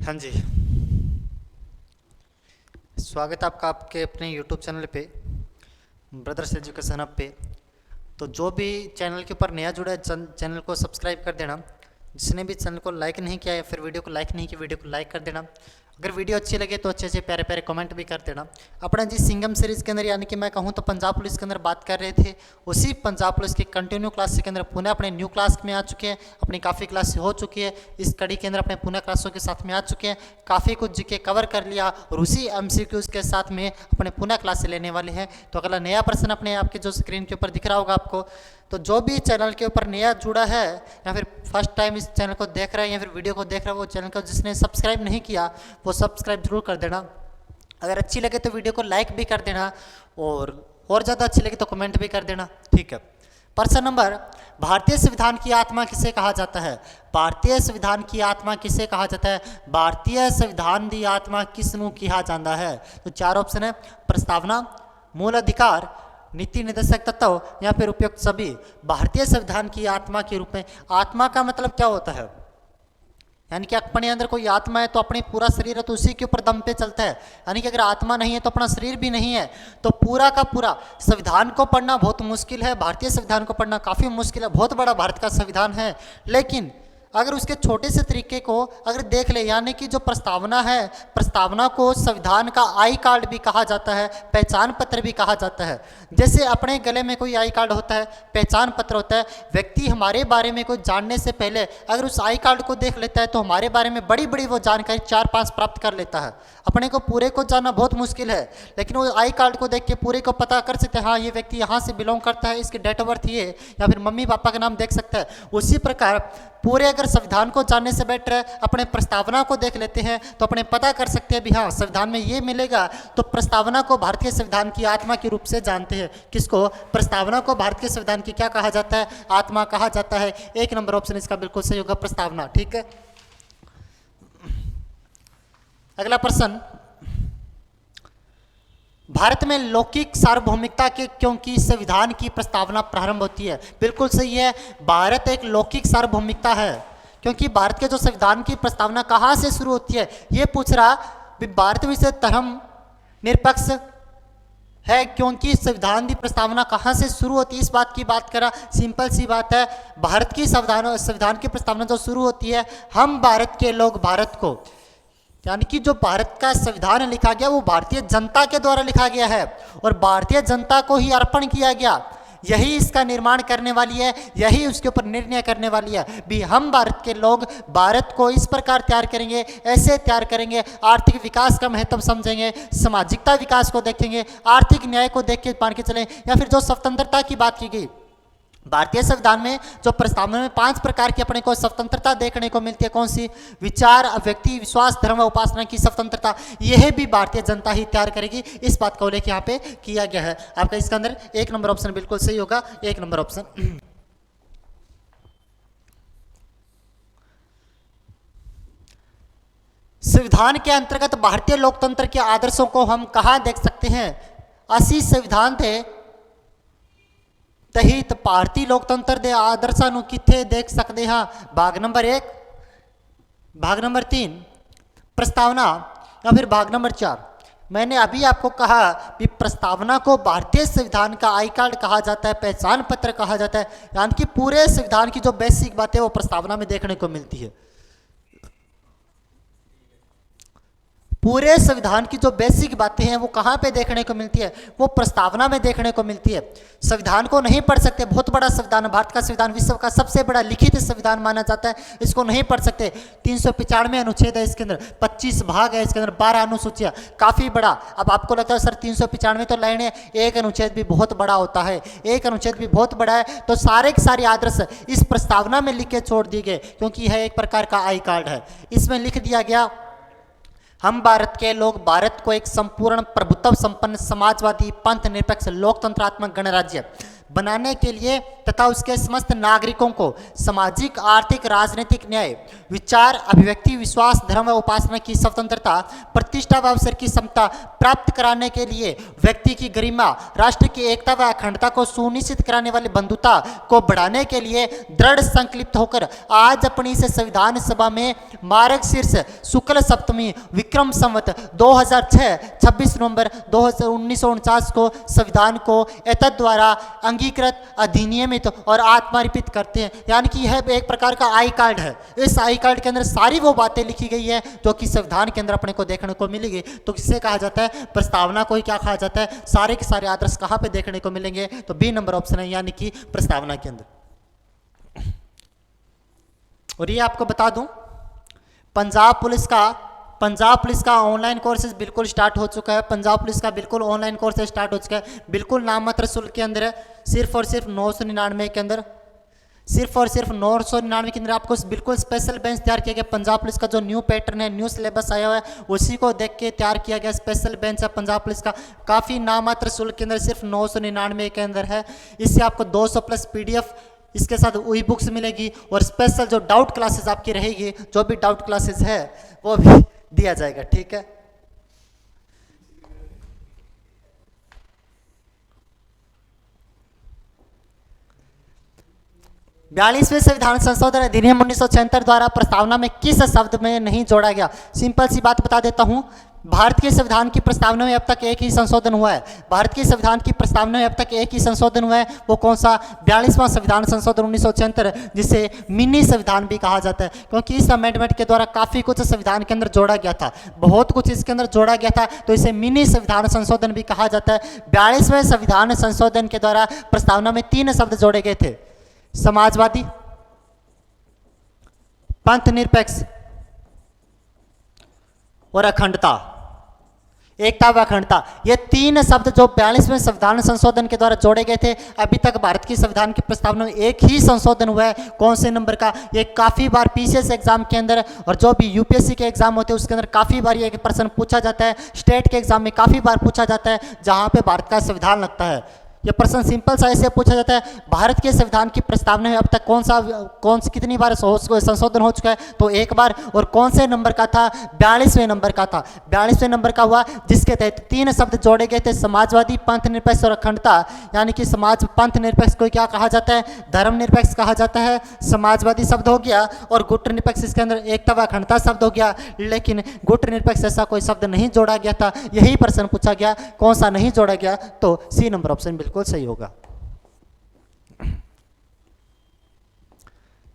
हाँ जी, स्वागत है आपका आपके अपने YouTube चैनल पे ब्रदर्स एजुकेशन हब पे। तो जो भी चैनल के ऊपर नया जुड़ा है चैनल को सब्सक्राइब कर देना। जिसने भी चैनल को लाइक नहीं किया या फिर वीडियो को लाइक नहीं किया वीडियो को लाइक कर देना। अगर वीडियो अच्छी लगे तो अच्छे अच्छे प्यारे प्यारे कमेंट भी कर देना। अपना जी सिंघम सीरीज़ के अंदर यानी कि मैं कहूँ तो पंजाब पुलिस के अंदर बात कर रहे थे, उसी पंजाब पुलिस की कंटिन्यू क्लास के अंदर पुनः अपने न्यू क्लास में आ चुके हैं। अपनी काफ़ी क्लास हो चुकी है, इस कड़ी के अंदर अपने पुनः क्लासों के साथ में आ चुके हैं। काफ़ी कुछ जीके कवर कर लिया और उसी MCQs के साथ में अपने पुनः क्लास लेने वाले हैं। तो अगला नया प्रश्न अपने आपके जो स्क्रीन के ऊपर दिख रहा होगा आपको, तो जो भी चैनल के ऊपर नया जुड़ा है या फिर फर्स्ट टाइम इस चैनल को देख रहा है या फिर वीडियो को देख रहा है, वो चैनल को जिसने सब्सक्राइब नहीं किया वो सब्सक्राइब जरूर कर देना। अगर अच्छी लगे तो वीडियो को लाइक भी कर देना और ज़्यादा अच्छी लगे तो कमेंट भी कर देना। ठीक है, प्रश्न नंबर, भारतीय संविधान की आत्मा किसे कहा जाता है? भारतीय संविधान की आत्मा किसे कहा जाता है? भारतीय संविधान की आत्मा किसनू कहा जाता है? तो चार ऑप्शन है, प्रस्तावना, मूल अधिकार, नीति निर्देशक तत्व या फिर उपयुक्त सभी। भारतीय संविधान की आत्मा के रूप में, आत्मा का मतलब क्या होता है? यानी कि अपने अंदर कोई आत्मा है तो अपनी पूरा शरीर है तो उसी के ऊपर दम पे चलता है। यानी कि अगर आत्मा नहीं है तो अपना शरीर भी नहीं है। तो पूरा का पूरा संविधान को पढ़ना बहुत मुश्किल है, भारतीय संविधान को पढ़ना काफ़ी मुश्किल है। बहुत बड़ा भारत का संविधान है, लेकिन अगर उसके छोटे से तरीके को अगर देख ले, यानी कि जो प्रस्तावना है, प्रस्तावना को संविधान का आई कार्ड भी कहा जाता है, पहचान पत्र भी कहा जाता है। जैसे अपने गले में कोई आई कार्ड होता है, पहचान पत्र होता है, व्यक्ति हमारे बारे में कुछ जानने से पहले अगर उस आई कार्ड को देख लेता है तो हमारे बारे में बड़ी बड़ी वो जानकारी 4-5 प्राप्त कर लेता है। अपने को पूरे को जानना बहुत मुश्किल है, लेकिन वो आई कार्ड को देख के पूरे को पता कर सकते हैं। हाँ, ये व्यक्ति यहाँ से बिलोंग करता है, इसके डेट ऑफ बर्थ ये, या फिर मम्मी पापा का नाम देख सकता है। उसी प्रकार पूरे अगर संविधान को जानने से बेटर है अपने प्रस्तावना को देख लेते हैं तो अपने पता कर सकते हैं भी हाँ संविधान में ये मिलेगा। तो प्रस्तावना को भारतीय संविधान की आत्मा के रूप से जानते हैं। किसको? प्रस्तावना को भारतीय संविधान की क्या कहा जाता है? आत्मा कहा जाता है। एक नंबर ऑप्शन इसका बिल्कुल सही होगा, प्रस्तावना। ठीक है, अगला प्रश्न, भारत में लौकिक सार्वभौमिकता के क्योंकि संविधान की प्रस्तावना प्रारंभ होती है? बिल्कुल सही है, भारत एक लौकिक सार्वभौमिकता है क्योंकि भारत के जो संविधान की प्रस्तावना कहाँ से शुरू होती है ये पूछ रहा। भारत विषय धर्म निरपेक्ष है क्योंकि संविधान की प्रस्तावना कहाँ से शुरू होती है, इस बात की बात करा। सिंपल सी बात है, भारत की संविधान की प्रस्तावना जो शुरू होती है, हम भारत के लोग भारत को, यानी कि जो भारत का संविधान लिखा गया वो भारतीय जनता के द्वारा लिखा गया है और भारतीय जनता को ही अर्पण किया गया। यही इसका निर्माण करने वाली है, यही उसके ऊपर निर्णय करने वाली है भी हम भारत के लोग भारत को इस प्रकार तैयार करेंगे, ऐसे तैयार करेंगे, आर्थिक विकास का महत्व समझेंगे, सामाजिकता विकास को देखेंगे, आर्थिक न्याय को देख के मान के चलें, या फिर जो स्वतंत्रता की बात की गई भारतीय संविधान में, जो प्रस्तावना में 5 प्रकार की अपने को स्वतंत्रता देखने को मिलती है। कौन सी? विचार, व्यक्ति, विश्वास, धर्म, उपासना की स्वतंत्रता, यह भी भारतीय जनता ही तैयार करेगी। इस बात को लेकर यहाँ पे किया गया है। आपका इसके अंदर एक नंबर ऑप्शन बिल्कुल सही होगा, एक नंबर ऑप्शन। संविधान के अंतर्गत भारतीय लोकतंत्र के आदर्शों को हम कहाँ देख सकते हैं? 80 संविधान थे तहित भारतीय लोकतंत्र दे आदर्शों ਨੂੰ किथे देख सकते हैं? भाग नंबर 1, भाग नंबर 3 प्रस्तावना, या फिर भाग नंबर 4। मैंने अभी आपको कहा कि प्रस्तावना को भारतीय संविधान का आई कार्ड कहा जाता है, पहचान पत्र कहा जाता है, यानी कि पूरे संविधान की जो बेसिक बातें वो प्रस्तावना में देखने को मिलती है। पूरे संविधान की जो बेसिक बातें हैं वो कहाँ पे देखने को मिलती है? वो प्रस्तावना में देखने को मिलती है। संविधान को नहीं पढ़ सकते, बहुत बड़ा संविधान, भारत का संविधान विश्व का सबसे बड़ा लिखित संविधान माना जाता है, इसको नहीं पढ़ सकते। 395 अनुच्छेद है इसके अंदर, 25 भाग है इसके अंदर, 12 अनुसूचियाँ, काफ़ी बड़ा। अब आपको लगता है सर 395 तो लाइन है, एक अनुच्छेद भी बहुत बड़ा होता है, एक अनुच्छेद भी बहुत बड़ा है। तो सारे के सारे आदर्श इस प्रस्तावना में लिख के छोड़ दिए गए क्योंकि यह एक प्रकार का आई कार्ड है। इसमें लिख दिया गया हम भारत के लोग भारत को एक संपूर्ण प्रभुत्व संपन्न समाजवादी पंथ निरपेक्ष लोकतंत्रात्मक गणराज्य बनाने के लिए तथा उसके समस्त नागरिकों को सामाजिक, आर्थिक, राजनीतिक न्याय, विचार, अभिव्यक्ति, विश्वास, धर्म व उपासना की स्वतंत्रता, प्रतिष्ठा व अवसर की समता प्राप्त कराने के लिए व्यक्ति की गरिमा, राष्ट्र की एकता व अखंडता को सुनिश्चित कराने वाली बंधुता को बढ़ाने के लिए दृढ़ संकल्पित होकर आज अपनी इस संविधान सभा में मार्गशीर्ष शुक्ल सप्तमी विक्रम संवत 2006 26 नवंबर 1949 को संविधान को एतद द्वारा अंगीकृत, अधिनियमित और आत्मार्पित करते हैं। यानी कि यह एक प्रकार का आई कार्ड है। इस आई कार्ड के अंदर सारी वो बातें लिखी गई है जो कि संविधान के अंदर अपने को देखने को मिलेगी। तो किसे कहा जाता है? प्रस्तावना को ही क्या कहा जाता है? सारे के सारे आदर्श कहाँ पे देखने को मिलेंगे? तो बी नंबर ऑप्शन है, यानी कि प्रस्तावना के अंदर। और ये आपको बता दूं, पंजाब पुलिस का ऑनलाइन कोर्सेज बिल्कुल स्टार्ट हो चुका है। पंजाब पुलिस का बिल्कुल ऑनलाइन कोर्स स्टार्ट हो चुका है, बिल्कुल नाम मात्र शुल्क के अंदर है। सिर्फ और सिर्फ 999 के अंदर, सिर्फ और सिर्फ 999 के अंदर आपको बिल्कुल स्पेशल बेंच तैयार किया गया। पंजाब पुलिस का जो न्यू पैटर्न है, न्यू सिलेबस आया हुआ है, उसी को देख के तैयार किया गया स्पेशल बेंच है पंजाब पुलिस का। काफ़ी नाम मात्र शुल्क के अंदर सिर्फ 999 के अंदर है। इससे आपको 200 प्लस PDF, इसके साथ ई बुक्स मिलेगी और स्पेशल जो डाउट क्लासेस आपकी रहेगी, जो भी डाउट क्लासेस है वो भी दिया जाएगा। ठीक है। बयालीसवें संविधान संशोधन अधिनियम 1976 द्वारा प्रस्तावना में किस शब्द में नहीं जोड़ा गया? सिंपल सी बात बता देता हूं, भारत के संविधान की प्रस्तावना में अब तक एक ही संशोधन हुआ है। भारत के संविधान की प्रस्तावना में अब तक एक ही संशोधन हुआ है। वो कौन सा? 42वां संविधान संशोधन 1976, जिसे मिनी संविधान भी कहा जाता है, क्योंकि इस अमेंडमेंट के द्वारा काफी कुछ संविधान के अंदर जोड़ा गया था, बहुत कुछ इसके अंदर जोड़ा गया था, तो इसे मिनी संविधान संशोधन भी कहा जाता है। 42वें संविधान संशोधन के द्वारा प्रस्तावना में 3 शब्द जोड़े गए थे: समाजवादी, पंथ निरपेक्ष और अखंडता, एकता व अखंडता। ये 3 शब्द जो 42वें संविधान संशोधन के द्वारा जोड़े गए थे। अभी तक भारत की संविधान की प्रस्तावना में एक ही संशोधन हुआ है। कौन से नंबर का? ये काफी बार PCS एग्जाम के अंदर और जो भी UPSC के एग्जाम होते हैं उसके अंदर काफी बार ये प्रश्न पूछा जाता है। स्टेट के एग्जाम में काफी बार पूछा जाता है, जहां पे भारत का संविधान लगता है। यह प्रश्न सिंपल सा ऐसे पूछा जाता है, भारत के संविधान की प्रस्तावना में अब तक कौन सी कितनी बार संशोधन हो चुका है? तो एक बार। और कौन से नंबर का था? 42वें नंबर का था। 42वें नंबर का हुआ, जिसके तहत 3 शब्द जोड़े गए थे: समाजवादी, पंथ निरपेक्ष और अखंडता। यानी कि पंथ निरपेक्ष को क्या कहा जाता है? धर्म निरपेक्ष कहा जाता है। समाजवादी शब्द हो गया और गुट निरपेक्ष, इसके अंदर एकता व अखंडता शब्द हो गया। लेकिन गुट निरपेक्ष ऐसा कोई शब्द नहीं जोड़ा गया था। यही प्रश्न पूछा गया, कौन सा नहीं जोड़ा गया? तो C नंबर ऑप्शन बिल्कुल सही होगा।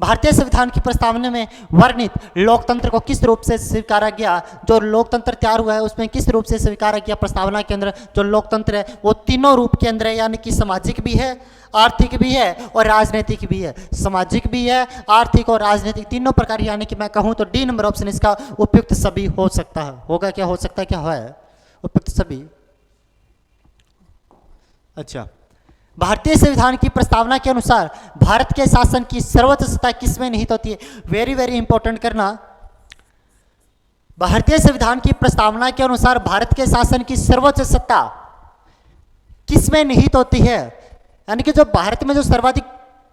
भारतीय संविधान की प्रस्तावना में वर्णित लोकतंत्र को किस रूप से स्वीकारा गया? जो लोकतंत्र तैयार हुआ है उसमें किस रूप से स्वीकारा गया? प्रस्तावना के अंदर जो लोकतंत्र है वो तीनों रूप के अंदर है, यानी कि सामाजिक भी है, आर्थिक भी है और राजनीतिक भी है। सामाजिक भी है, आर्थिक और राजनीतिक तीनों प्रकार, यानी कि मैं कहूं तो D नंबर ऑप्शन इसका उपयुक्त सभी हो सकता है। होगा क्या? हो सकता है क्या? है उपयुक्त सभी। अच्छा, भारतीय संविधान की प्रस्तावना के अनुसार भारत के शासन की सर्वोच्च सत्ता किसमें निहित होती है? वेरी वेरी इंपॉर्टेंट करना। भारतीय संविधान की प्रस्तावना के अनुसार भारत के शासन की सर्वोच्च सत्ता किसमें निहित होती है? यानी कि जो भारत में जो सर्वाधिक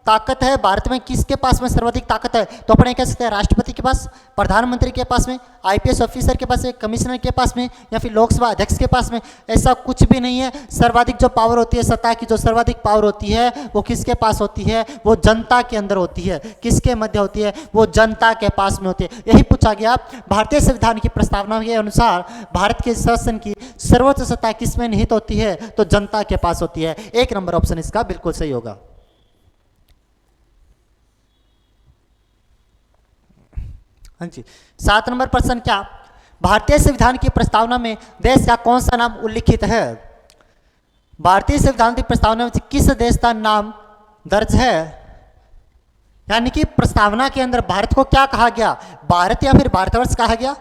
ताकत है, भारत में किसके पास में सर्वाधिक ताकत है? तो अपने कह सकते हैं राष्ट्रपति के पास, प्रधानमंत्री के पास में, IPS ऑफिसर के पास में, कमिश्नर के पास में, या फिर लोकसभा अध्यक्ष के पास में। ऐसा कुछ भी नहीं है। सर्वाधिक जो पावर होती है, सत्ता की जो सर्वाधिक पावर होती है, वो किसके पास होती है? वो जनता के अंदर होती है। किसके मध्य होती है? वो जनता के पास में होती है। यही पूछा गया, भारतीय संविधान की प्रस्तावना के अनुसार भारत के शासन की सर्वोच्च सत्ता किसमें निहित होती है? तो जनता के पास होती है। 1 नंबर ऑप्शन इसका बिल्कुल सही होगा। हाँ जी। 7 नंबर प्रश्न क्या? भारतीय संविधान की प्रस्तावना में देश का कौन सा नाम उल्लिखित है? भारतीय संविधान की प्रस्तावना में किस देश का नाम दर्ज है? यानी कि प्रस्तावना के अंदर भारत को क्या कहा गया? भारत या फिर भारतवर्ष कहा गया?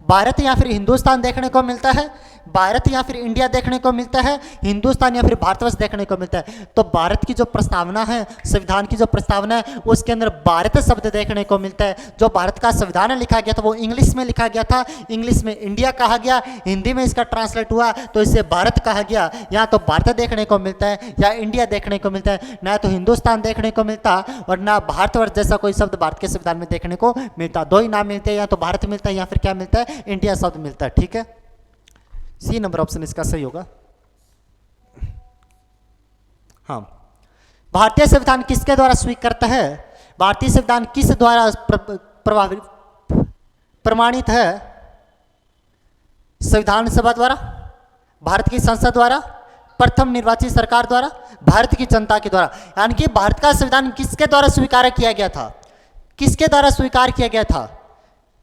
भारत या फिर हिंदुस्तान देखने को मिलता है? भारत या फिर इंडिया देखने को मिलता है, हिंदुस्तान या फिर भारतवर्ष देखने को मिलता है। तो भारत की जो प्रस्तावना है, संविधान की जो प्रस्तावना है, उसके अंदर भारत शब्द देखने को मिलता है। जो भारत का संविधान लिखा गया था वो इंग्लिश में लिखा गया था, इंग्लिश में इंडिया कहा गया, हिंदी में इसका ट्रांसलेट हुआ तो इसे भारत कहा गया। यहाँ तो भारत देखने को मिलता है या इंडिया देखने को मिलता है, ना तो हिंदुस्तान देखने को मिलता और ना भारतवर्ष जैसा कोई शब्द भारत के संविधान में देखने को मिलता। दो ही नाम मिलते हैं, या तो भारत मिलता है या फिर क्या मिलता है, इंडिया शब्द मिलता है। ठीक है, सी नंबर ऑप्शन इसका सही होगा। हाँ, भारतीय संविधान किसके द्वारा स्वीकृत है? भारतीय संविधान किस द्वारा प्रमाणित है? संविधान सभा द्वारा, भारत की संसद द्वारा, प्रथम निर्वाचित सरकार द्वारा, भारत की जनता के द्वारा। यानी कि भारत का संविधान किसके द्वारा स्वीकार किया गया था? किसके द्वारा स्वीकार किया गया था?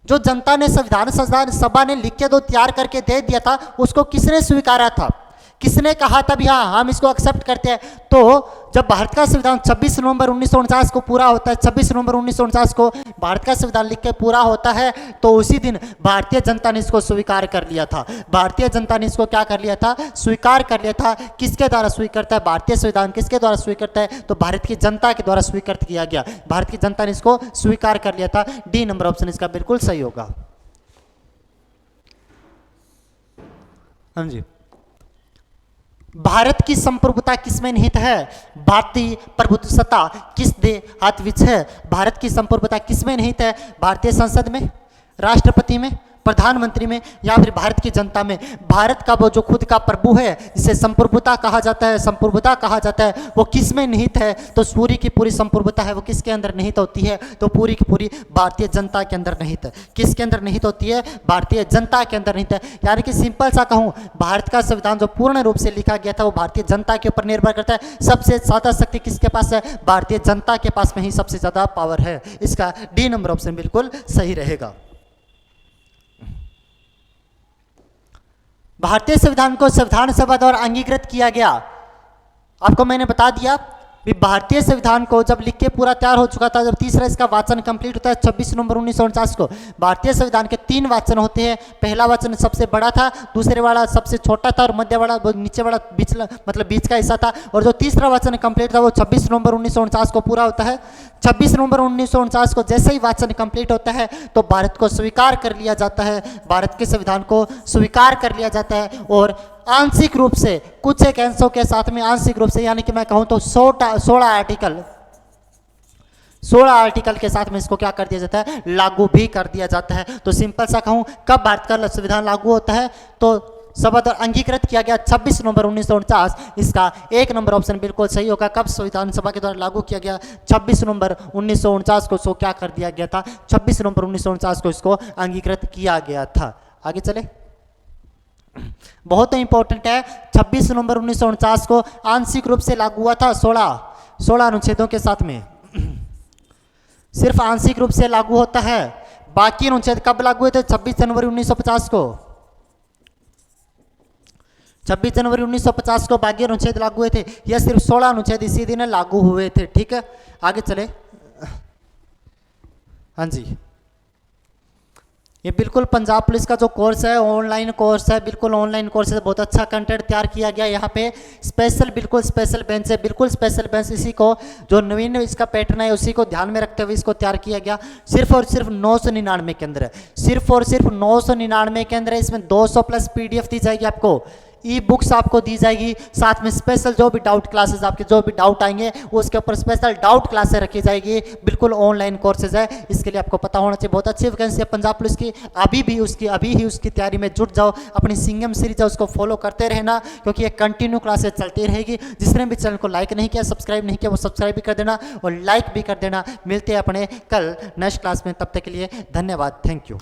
जो जनता ने संविधान सभा ने लिख के दो तैयार करके दे दिया था, उसको किसने स्वीकारा था? किसने कहा था भी हाँ हम इसको एक्सेप्ट करते हैं? तो जब भारत का संविधान 26 नवंबर 1949 को पूरा होता है, 26 नवंबर 1949 को भारत का संविधान लिख के पूरा होता है, तो उसी दिन भारतीय जनता ने इसको स्वीकार कर लिया था। भारतीय जनता ने इसको क्या कर लिया था? स्वीकार कर लिया था। किसके द्वारा स्वीकृत है? भारतीय संविधान किसके द्वारा स्वीकृत है? तो भारत की जनता के द्वारा स्वीकृत किया गया। भारत की जनता ने इसको स्वीकार कर लिया था। डी नंबर ऑप्शन इसका बिल्कुल सही होगा। हाँ जी, भारत की संप्रभुता किसमें निहित है? भारतीय प्रभुसत्ता किस हाथ विच है? भारत की संप्रभुता किसमें निहित है? भारतीय संसद में, राष्ट्रपति में, प्रधानमंत्री में या फिर भारत की जनता में? भारत का वो जो खुद का प्रभु है जिसे संप्रभुता कहा जाता है, संप्रभुता कहा जाता है, वो किस में निहित है? तो पूरी की पूरी संप्रभुता है वो किसके अंदर निहित होती है? तो पूरी की पूरी भारतीय जनता के अंदर निहित है। किसके अंदर निहित होती है? भारतीय जनता के अंदर निहित है। यानी कि सिंपल सा कहूँ, भारत का संविधान जो पूर्ण रूप से लिखा गया था वो भारतीय जनता के ऊपर निर्भर करता है। सबसे ज्यादा शक्ति किसके पास है? भारतीय जनता के पास में ही सबसे ज्यादा पावर है। इसका डी नंबर ऑप्शन बिल्कुल सही रहेगा। भारतीय संविधान को संविधान सभा द्वारा अंगीकृत किया गया। आपको मैंने बता दिया भी भारतीय संविधान को जब लिख के पूरा तैयार हो चुका था, जब तीसरा इसका वाचन कंप्लीट होता है 26 नवंबर 1949 को। भारतीय संविधान के 3 वाचन होते हैं। पहला वाचन सबसे बड़ा था, दूसरे वाला सबसे छोटा था और मध्य वाला नीचे वाला बीच का हिस्सा था। और जो तीसरा वाचन कंप्लीट था वो 26 नवंबर 1949 को पूरा होता है। 26 नवंबर 1949 को जैसे ही वाचन कंप्लीट होता है तो भारत को स्वीकार कर लिया जाता है, भारत के संविधान को स्वीकार कर लिया जाता है। और आंशिक रूप से कुछ एक अंशों के साथ में आंशिक रूप से, यानी कि मैं कहूं तो 16 आर्टिकल के साथ में इसको क्या कर दिया जाता है? लागू भी कर दिया जाता है। तो सिंपल सा कहूं, कब भारत का संविधान लागू होता है? तो सभा द्वारा अंगीकृत किया गया 26 नवंबर 1949। इसका 1 नंबर ऑप्शन बिल्कुल सही होगा। कब संविधान सभा के द्वारा लागू किया गया? 26 नवंबर 1949 को इसको क्या कर दिया गया था? 26 नवंबर 1949 को इसको अंगीकृत किया गया था। आगे चले, बहुत इंपॉर्टेंट है। 26 नवंबर 1949 को आंशिक रूप से लागू हुआ था 16 अनुच्छेदों के साथ में। सिर्फ आंशिक रूप से लागू होता है। बाकी अनुच्छेद कब लागू हुए थे? 26 जनवरी 1950 को। 26 जनवरी 1950 को बाकी अनुच्छेद लागू हुए थे। यह सिर्फ 16 अनुच्छेद इसी दिन लागू हुए थे। ठीक है, आगे चले। हाँ जी, ये बिल्कुल पंजाब पुलिस का जो कोर्स है, ऑनलाइन कोर्स है, बिल्कुल ऑनलाइन कोर्स है। बहुत अच्छा कंटेंट तैयार किया गया यहाँ पे। स्पेशल, बिल्कुल स्पेशल बेंच है, बिल्कुल स्पेशल बेंच। इसी को जो नवीन इसका पैटर्न है उसी को ध्यान में रखते हुए इसको तैयार किया गया। सिर्फ और सिर्फ 999 के अंदर है, सिर्फ और सिर्फ 999 के अंदर है। इसमें 200 प्लस PDF दी जाएगी आपको, ई बुक्स आपको दी जाएगी। साथ में स्पेशल जो भी डाउट क्लासेस, आपके जो भी डाउट आएंगे उसके ऊपर स्पेशल डाउट क्लासेस रखी जाएगी। बिल्कुल ऑनलाइन कोर्सेज है, इसके लिए आपको पता होना चाहिए। बहुत अच्छी वैकेंसी है पंजाब पुलिस की। अभी ही उसकी तैयारी में जुट जाओ। अपनी सिंगम सीरीज है उसको फॉलो करते रहना, क्योंकि ये कंटिन्यू क्लासेस चलती रहेगी। जिसने भी चैनल को लाइक नहीं किया, सब्सक्राइब नहीं किया, वो सब्सक्राइब भी कर देना और लाइक भी कर देना। मिलते हैं अपने कल नेक्स्ट क्लास में, तब तक के लिए धन्यवाद। Thank you.